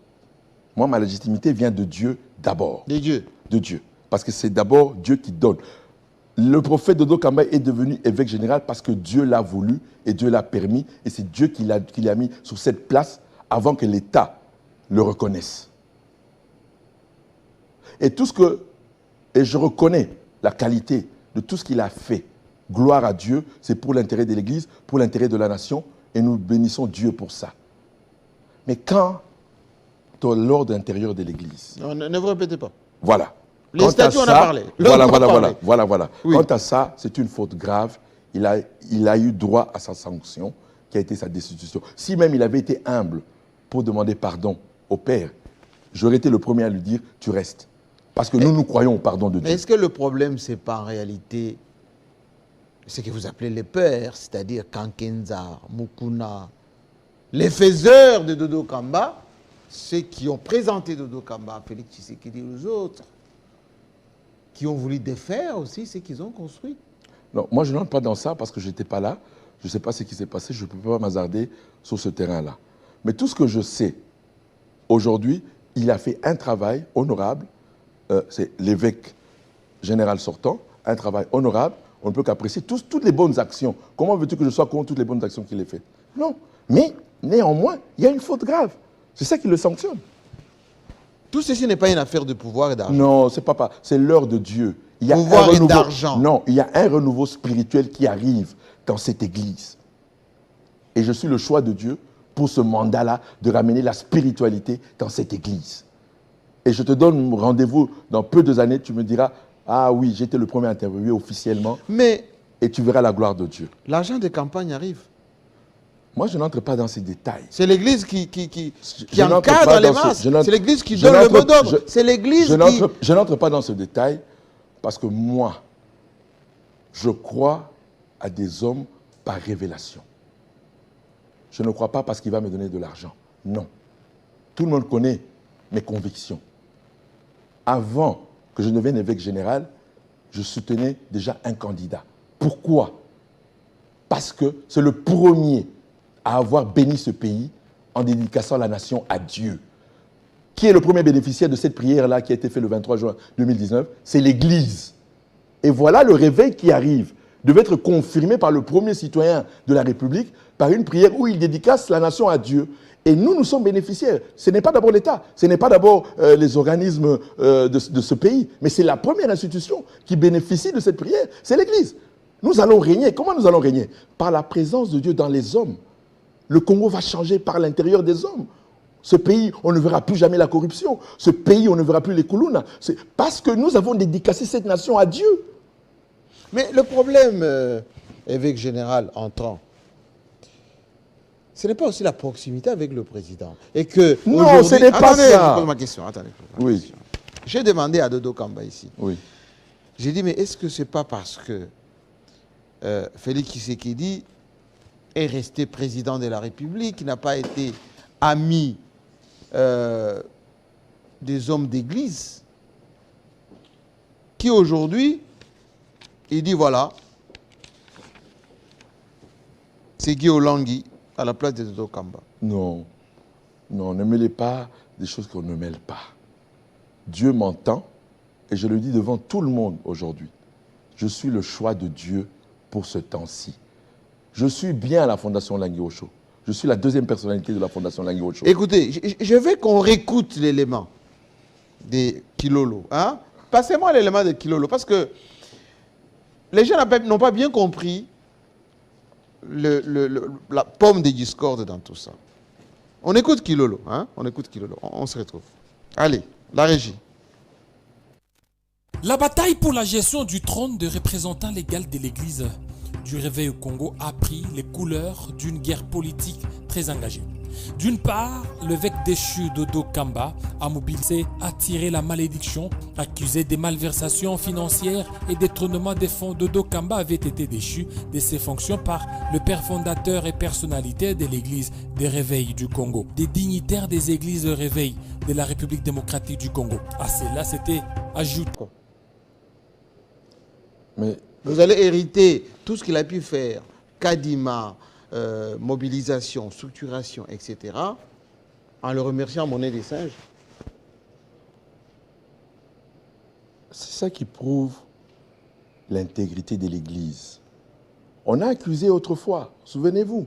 Moi, ma légitimité vient de Dieu, d'abord. De Dieu. De Dieu. Parce que c'est d'abord Dieu qui donne. Le prophète Dodo Kamba est devenu évêque général parce que Dieu l'a voulu et Dieu l'a permis. Et c'est Dieu qui l'a mis sur cette place avant que l'État le reconnaisse. Et je reconnais la qualité de tout ce qu'il a fait. Gloire à Dieu, c'est pour l'intérêt de l'Église, pour l'intérêt de la nation, et nous bénissons Dieu pour ça. Mais quand l'ordre intérieur de l'Église... Non, ne vous répétez pas. Voilà. Les statuts, on a parlé. Voilà. Oui. Quant à ça, c'est une faute grave. Il a eu droit à sa sanction, qui a été sa destitution. Si même il avait été humble pour demander pardon au Père, j'aurais été le premier à lui dire, tu restes. Parce que nous croyons au pardon de Dieu. Mais est-ce que le problème, ce n'est pas en réalité ce que vous appelez les pères, c'est-à-dire Kankenza, Mukuna, les faiseurs de Dodo Kamba, ceux qui ont présenté Dodo Kamba, Félix Tshisekedi et les autres, qui ont voulu défaire aussi ce qu'ils ont construit? Non, moi je n'entre pas dans ça parce que je n'étais pas là. Je ne sais pas ce qui s'est passé, je ne peux pas m'hasarder sur ce terrain-là. Mais tout ce que je sais, aujourd'hui, il a fait un travail honorable. C'est l'évêque général sortant, un travail honorable. On ne peut qu'apprécier toutes les bonnes actions. Comment veux-tu que je sois contre toutes les bonnes actions qu'il ait faites? Non. Mais néanmoins, il y a une faute grave. C'est ça qui le sanctionne. Tout ceci n'est pas une affaire de pouvoir et d'argent. Non, c'est l'heure de Dieu. Il y a pouvoir et d'argent. Non, il y a un renouveau spirituel qui arrive dans cette église. Et je suis le choix de Dieu pour ce mandat-là de ramener la spiritualité dans cette église. Et je te donne rendez-vous dans peu d'années, tu me diras, ah oui, j'étais le premier à interviewer officiellement. Mais et tu verras la gloire de Dieu. L'argent de campagne arrive. Moi, je n'entre pas dans ces détails. C'est l'église qui encadre les masses. C'est l'église qui donne le mot d'ordre. C'est l'église qui... Je n'entre pas dans ce détail parce que moi, Je crois à des hommes par révélation. Je ne crois pas parce qu'il va me donner de l'argent. Non. Tout le monde connaît mes convictions. Avant que je ne devienne évêque général, je soutenais déjà un candidat. Pourquoi? Parce que c'est le premier à avoir béni ce pays en dédicaçant la nation à Dieu. Qui est le premier bénéficiaire de cette prière-là qui a été faite le 23 juin 2019? C'est l'Église. Et voilà le réveil qui arrive. Devait être confirmé par le premier citoyen de la République par une prière où il dédicace la nation à Dieu. Et nous sommes bénéficiaires. Ce n'est pas d'abord l'État, ce n'est pas d'abord les organismes de ce pays, mais c'est la première institution qui bénéficie de cette prière, c'est l'Église. Nous allons régner. Comment nous allons régner? Par la présence de Dieu dans les hommes. Le Congo va changer par l'intérieur des hommes. Ce pays, on ne verra plus jamais la corruption. Ce pays, on ne verra plus les koulouna. C'est parce que nous avons dédicacé cette nation à Dieu. Mais le problème, évêque général entrant, ce n'est pas aussi la proximité avec le président. Et que non, ce n'est pas ça. Je pose ma question. Attendez. Oui. J'ai demandé à Dodo Kamba ici. Oui. J'ai dit, mais est-ce que ce n'est pas parce que Félix Tshisekedi est resté président de la République, n'a pas été ami des hommes d'église, qui aujourd'hui, il dit voilà, c'est Guy Olangui à la place de Dodo Kamba. Non, non, ne mêlez pas des choses qu'on ne mêle pas. Dieu m'entend et je le dis devant tout le monde aujourd'hui. Je suis le choix de Dieu pour ce temps-ci. Je suis bien à la Fondation Lingui Ocho. Je suis la deuxième personnalité de la Fondation Lingui Ocho. Écoutez, je veux qu'on réécoute l'élément des Kilolo. Hein? Passez-moi l'élément de Kilolo, parce que les gens n'ont pas bien compris la pomme des discordes dans tout ça. On écoute Kilolo. Hein? On écoute Kilolo. On se retrouve. Allez, la régie. La bataille pour la gestion du trône de représentant légal de l'Église du Réveil au Congo a pris les couleurs d'une guerre politique très engagée. D'une part, l'évêque déchu Dodo Kamba a mobilisé, attiré la malédiction, accusé de malversations financières et détournement des fonds. Dodo Kamba avait été déchu de ses fonctions par le père fondateur et personnalité de l'Église des Réveils du Congo, des dignitaires des églises de Réveil de la République démocratique du Congo. À cela, c'était ajouté. Mais vous allez hériter tout ce qu'il a pu faire, Kadima, mobilisation, structuration, etc., en le remerciant monnaie des singes. C'est ça qui prouve l'intégrité de l'Église. On a accusé autrefois, souvenez-vous,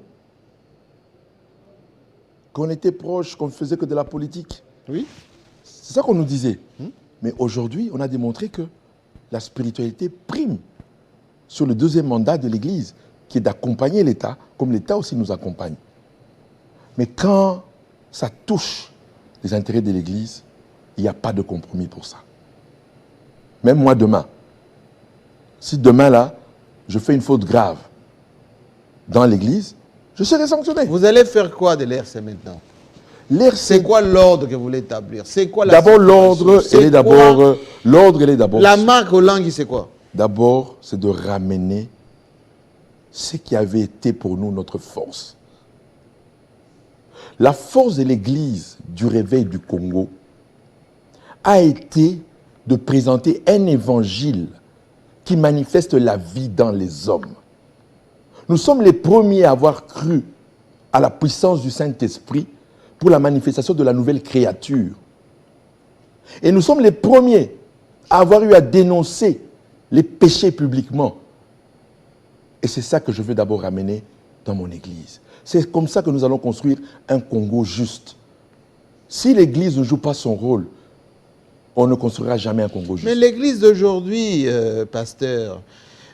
qu'on était proche, qu'on ne faisait que de la politique. Oui. C'est ça qu'on nous disait. Mais aujourd'hui, on a démontré que la spiritualité prime sur le deuxième mandat de l'Église, qui est d'accompagner l'État, comme l'État aussi nous accompagne. Mais quand ça touche les intérêts de l'Église, il n'y a pas de compromis pour ça. Même moi demain, si demain là, je fais une faute grave dans l'Église, je serai sanctionné. Vous allez faire quoi de l'RC maintenant? C'est quoi l'ordre que vous voulez établir? C'est quoi la D'abord l'ordre, elle est d'abord l'ordre, elle est d'abord. La marque Olangui, c'est quoi? D'abord, c'est de ramener ce qui avait été pour nous notre force. La force de l'Église du Réveil du Congo a été de présenter un évangile qui manifeste la vie dans les hommes. Nous sommes les premiers à avoir cru à la puissance du Saint-Esprit pour la manifestation de la nouvelle créature. Et nous sommes les premiers à avoir eu à dénoncer les péchés publiquement. Et c'est ça que je veux d'abord ramener dans mon Église. C'est comme ça que nous allons construire un Congo juste. Si l'Église ne joue pas son rôle, on ne construira jamais un Congo juste. Mais l'Église d'aujourd'hui, pasteur,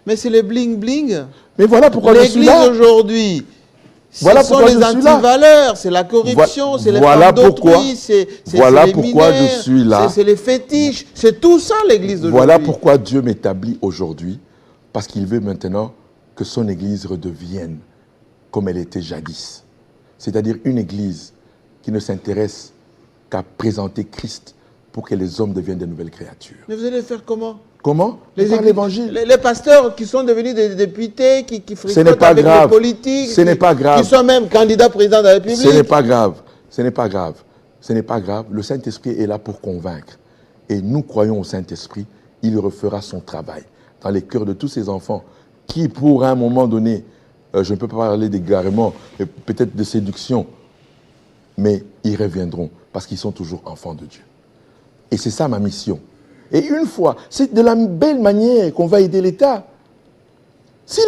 mais c'est le bling-bling. Mais voilà pourquoi je suis là. L'Église aujourd'hui, voilà ce sont les antivaleurs, c'est la corruption, c'est les femmes d'autrui, c'est les mineurs, suis là. C'est les fétiches, c'est tout ça l'Église d'aujourd'hui. Voilà pourquoi Dieu m'établit aujourd'hui, parce qu'il veut maintenant que son Église redevienne comme elle était jadis. C'est-à-dire une Église qui ne s'intéresse qu'à présenter Christ pour que les hommes deviennent des nouvelles créatures. Mais vous allez faire comment? Comment? Par églises- l'évangile. les pasteurs qui sont devenus des députés, qui Ce n'est fricotent pas avec grave. les politiques, Ce n'est pas grave. qui sont même candidats président de la République. Ce n'est pas grave. Ce n'est pas grave. Ce n'est pas grave. Le Saint-Esprit est là pour convaincre. Et nous croyons au Saint-Esprit. Il refera son travail dans les cœurs de tous ces enfants qui, pour un moment donné, je ne peux pas parler d'égarement, peut-être de séduction, mais ils reviendront parce qu'ils sont toujours enfants de Dieu. Et c'est ça ma mission. Et une fois, c'est de la belle manière qu'on va aider l'État. Si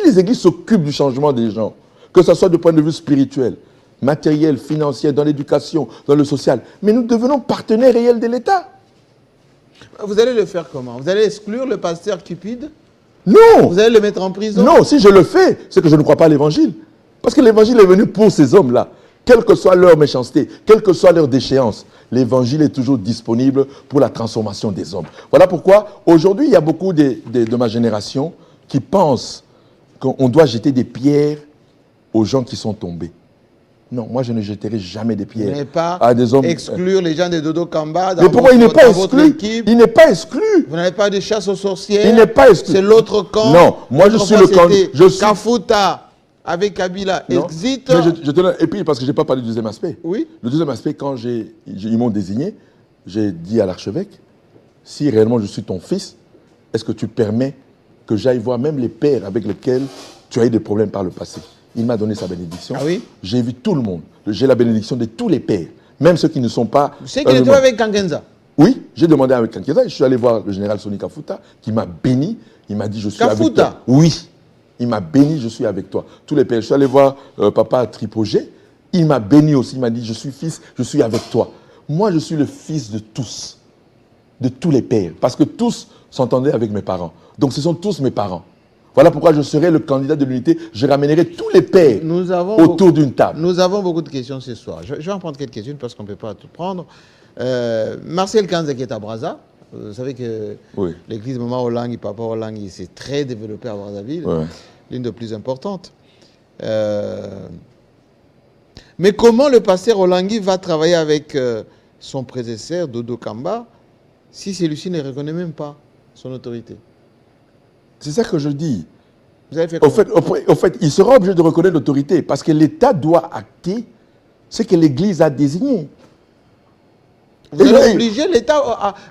les églises s'occupent du changement des gens, que ce soit du point de vue spirituel, matériel, financier, dans l'éducation, dans le social, mais nous devenons partenaires réels de l'État. Vous allez le faire comment? Vous allez exclure le pasteur cupide? Non! Vous allez le mettre en prison? Non, si je le fais, c'est que je ne crois pas à l'évangile. Parce que l'évangile est venu pour ces hommes-là. Quelle que soit leur méchanceté, quelle que soit leur déchéance, l'évangile est toujours disponible pour la transformation des hommes. Voilà pourquoi, aujourd'hui, il y a beaucoup de ma génération qui pensent qu'on doit jeter des pierres aux gens qui sont tombés. Non, moi, je ne jeterai jamais des Vous pierres n'allez pas à des hommes. exclure les gens de Dodo Kamba dans Mais pourquoi il n'est pas votre exclu? équipe? Il n'est pas exclu. Vous n'avez pas de chasse aux sorcières? Il n'est pas exclu. C'est l'autre camp? Non, moi, je suis le camp. Je suis... Kafuta avec Kabila Non, exit. mais je te donne- et puis, parce que je n'ai pas parlé du deuxième aspect. Oui. Le deuxième aspect, quand ils m'ont désigné, j'ai dit à l'archevêque, si réellement je suis ton fils, est-ce que tu permets que j'aille voir même les pères avec lesquels tu as eu des problèmes par le passé? Il m'a donné sa bénédiction. Ah oui? J'ai vu tout le monde. J'ai la bénédiction de tous les pères, même ceux qui ne sont pas... Vous savez qu'il était avec Kangenza? Oui, j'ai demandé avec Kankeza, je suis allé voir le général Soni Kafuta, qui m'a béni, il m'a dit je suis avec Kafuta? toi. Oui, il m'a béni, je suis avec toi. Tous les pères, je suis allé voir papa Tripogé, il m'a béni aussi, il m'a dit je suis fils, je suis avec toi. Moi je suis le fils de tous les pères, parce que tous s'entendaient avec mes parents. Donc ce sont tous mes parents. Voilà pourquoi je serai le candidat de l'unité, je ramènerai tous les pères autour d'une table. Nous avons beaucoup de questions ce soir. Je vais en prendre quelques-unes parce qu'on ne peut pas tout prendre. Marcel Kanza qui est à Brazza. Vous savez que Oui. l'église Maman Olangi, Papa Olangi s'est très développée à Brazzaville, Ouais. l'une des plus importantes. Mais comment le pasteur Olangi va travailler avec son prédécesseur, Dodo Kamba, si celui-ci ne reconnaît même pas son autorité? C'est ça que je dis. Vous avez fait Au comment? fait, il sera obligé de reconnaître l'autorité parce que l'État doit acter ce que l'Église a désigné. Vous allez obliger l'État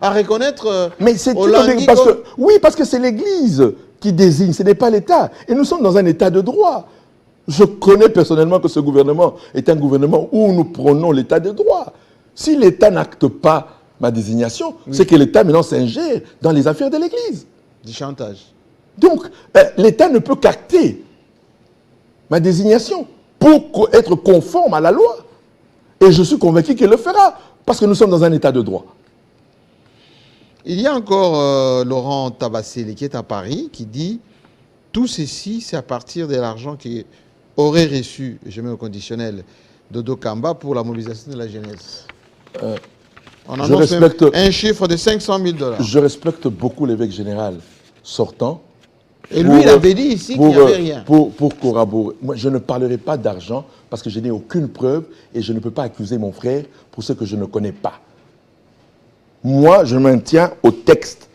à reconnaître Mais c'est Olangi parce comme- que, oui, parce que c'est l'Église qui désigne, ce n'est pas l'État. Et nous sommes dans un État de droit. Je connais personnellement que ce gouvernement est un gouvernement où nous prenons l'État de droit. Si l'État n'acte pas ma désignation, c'est que l'État maintenant s'ingère dans les affaires de l'Église. du chantage. Donc, l'État ne peut qu'acter ma désignation pour être conforme à la loi. Et je suis convaincu qu'il le fera, parce que nous sommes dans un État de droit. Il y a encore Laurent Tabasseli qui est à Paris, qui dit « Tout ceci, c'est à partir de l'argent qui aurait reçu, je mets au conditionnel, Dodo Kamba pour la mobilisation de la jeunesse. On je annonce même respecte- un chiffre de 500 000 $. Je respecte beaucoup l'évêque général sortant. Et lui, il avait dit ici qu'il n'y avait rien. Pour corroborer. Moi, je ne parlerai pas d'argent parce que je n'ai aucune preuve et je ne peux pas accuser mon frère pour ce que je ne connais pas. Moi, je me maintiens au texte.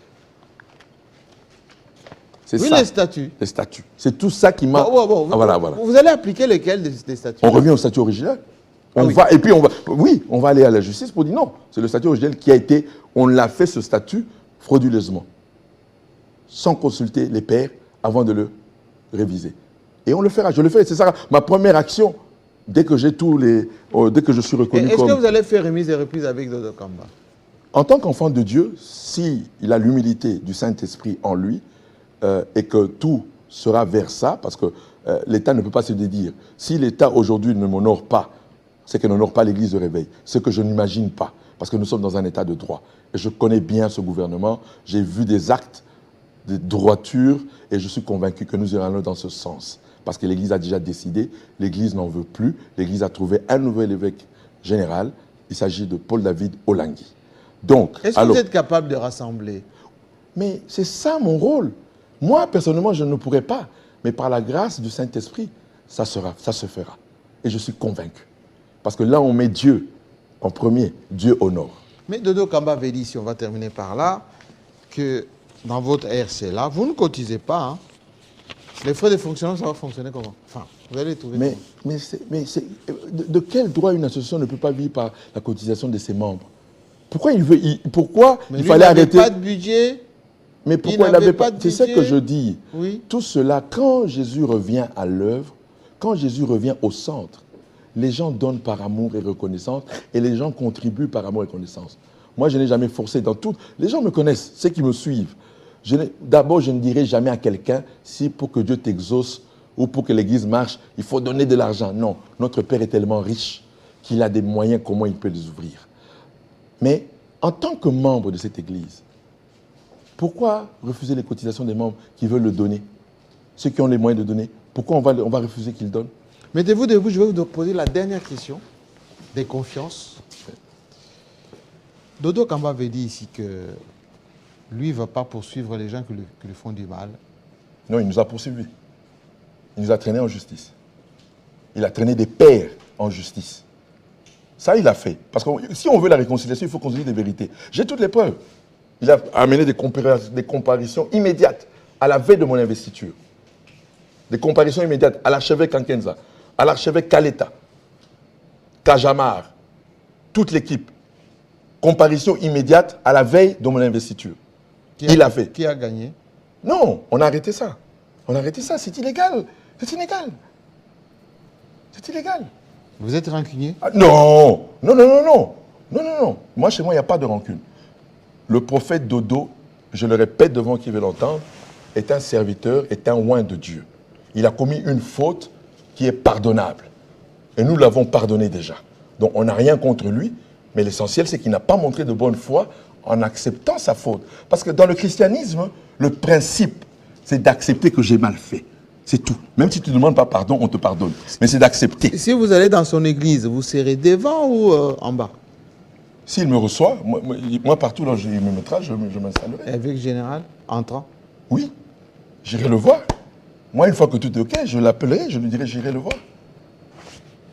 C'est Oui, ça. les statuts. Les statuts. C'est tout ça qui m'a... Bon, Ah, voilà, voilà. Vous allez appliquer lesquels des statuts? On revient au statut original. Ah oui. Et puis on va aller à la justice pour dire non. C'est le statut original qui a été, on l'a fait ce statut frauduleusement, sans consulter les pairs avant de le réviser. Et on le fera, je le fais. C'est ça ma première action dès que j'ai dès que je suis reconnu Est-ce comme... que vous allez faire remise et reprise avec Dodo Kamba? En tant qu'enfant de Dieu, s'il a l'humilité du Saint-Esprit en lui, et que tout sera vers ça, parce que l'État ne peut pas se dédire. Si l'État aujourd'hui ne m'honore pas, c'est qu'il n'honore pas l'Église de réveil. Ce que je n'imagine pas, parce que nous sommes dans un État de droit. Et je connais bien ce gouvernement, j'ai vu des actes de droiture, et je suis convaincu que nous irons dans ce sens. Parce que l'Église a déjà décidé, l'Église n'en veut plus, l'Église a trouvé un nouvel évêque général, il s'agit de Paul-David Olangi. Donc, Est-ce que vous êtes capable de rassembler? mais c'est ça mon rôle. Moi, personnellement, je ne pourrais pas. Mais par la grâce du Saint-Esprit, ça se fera. Et je suis convaincu. Parce que là, on met Dieu en premier. Dieu honore. Mais Dodo Kamba avait dit, si on va terminer par là, que dans votre RC là, vous ne cotisez pas. Hein. Les frais de fonctionnement, ça va fonctionner comment? Enfin, vous allez trouver comment? De quel droit une association ne peut pas vivre par la cotisation de ses membres? Pourquoi il fallait arrêter? Pas de budget. Mais pourquoi il n'avait pas de budget? C'est ce que je dis. Oui. Tout cela, quand Jésus revient à l'œuvre, quand Jésus revient au centre, les gens donnent par amour et reconnaissance et les gens contribuent par amour et reconnaissance. Moi, je n'ai jamais forcé dans tout. Les gens me connaissent, ceux qui me suivent. D'abord, je ne dirai jamais à quelqu'un si pour que Dieu t'exauce ou pour que l'Église marche, il faut donner de l'argent. Non, notre Père est tellement riche qu'il a des moyens, comment il peut les ouvrir. Mais en tant que membre de cette Église, pourquoi refuser les cotisations des membres qui veulent le donner? Ceux qui ont les moyens de donner, pourquoi on va refuser qu'ils donnent? Mettez-vous debout, je vais vous poser la dernière question des confiances. Dodo Kamba avait dit ici que lui ne va pas poursuivre les gens qui lui font du mal. Non, il nous a poursuivis. Il nous a traînés en justice. Il a traîné des pères en justice. Ça, il a fait. Parce que si on veut la réconciliation, il faut qu'on se dise des vérités. J'ai toutes les preuves. Il a amené des comparaisons immédiates à la veille de mon investiture. Des comparaisons immédiates à l'archevêque Ankenza, à l'archevêque Kaleta, Kajamar, toute l'équipe. Comparaison immédiate à la veille de mon investiture. Il a fait. Qui a gagné? Non, on a arrêté ça. On a arrêté ça, c'est illégal. C'est illégal. C'est illégal. Vous êtes rancunier? Ah, non. Non, non, non, non. Non, non, non. Moi, chez moi, il n'y a pas de rancune. Le prophète Dodo, je le répète devant qui veut l'entendre, est un serviteur, est un oint de Dieu. Il a commis une faute qui est pardonnable. Et nous l'avons pardonné déjà. Donc, on n'a rien contre lui, mais l'essentiel, c'est qu'il n'a pas montré de bonne foi en acceptant sa faute. Parce que dans le christianisme, le principe, c'est d'accepter que j'ai mal fait. C'est tout. Même si tu ne demandes pas pardon, on te pardonne. Mais c'est d'accepter. Si vous allez dans son église, vous serez devant ou en bas? S'il me reçoit, moi partout là où il me mettra, je m'installerai. Évêque général, entrant? Oui, j'irai le voir. Moi, une fois que tout est OK, je l'appellerai, je lui dirai j'irai le voir.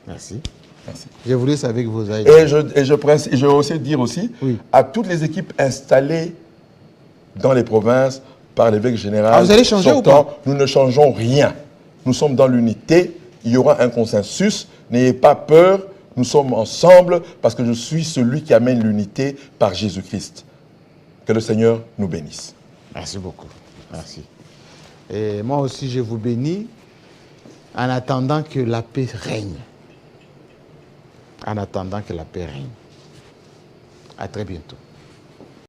Merci. Merci. J'ai voulu savoir que vous avez... Et je vais aussi dire aussi oui. à toutes les équipes installées dans les provinces par l'évêque général. Ah, vous allez changer ou pas? Nous ne changeons rien. Nous sommes dans l'unité. Il y aura un consensus. N'ayez pas peur. Nous sommes ensemble parce que je suis celui qui amène l'unité par Jésus-Christ. Que le Seigneur nous bénisse. Merci beaucoup. Merci. Et moi aussi, je vous bénis en attendant que la paix règne. En attendant que la paix règne. À très bientôt.